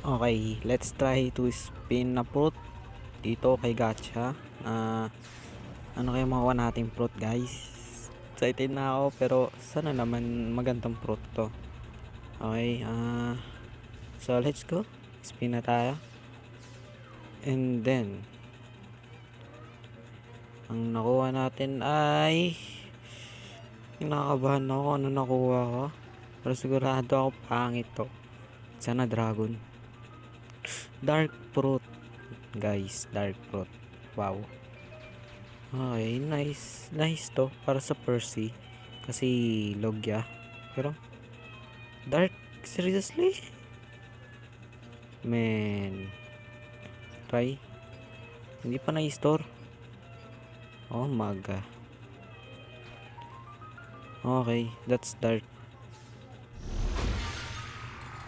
Okay, let's try to spin na fruit dito kay Gacha. Ano kaya makuha nating fruit, guys? Excited na ako, pero sana naman magandang fruit to. Okay, so let's go. Spin na tayo. And then ang nakuha natin ay nakakabahan ako ano nakuha ko. Pero sigurado ako pangit to. Sana dragon. Dark fruit, guys, dark fruit. Wow. Okay, nice to para sa Percy kasi Logya. Pero dark, seriously? Man, try. Hindi pa na-store. Oh my god. Okay, that's dark.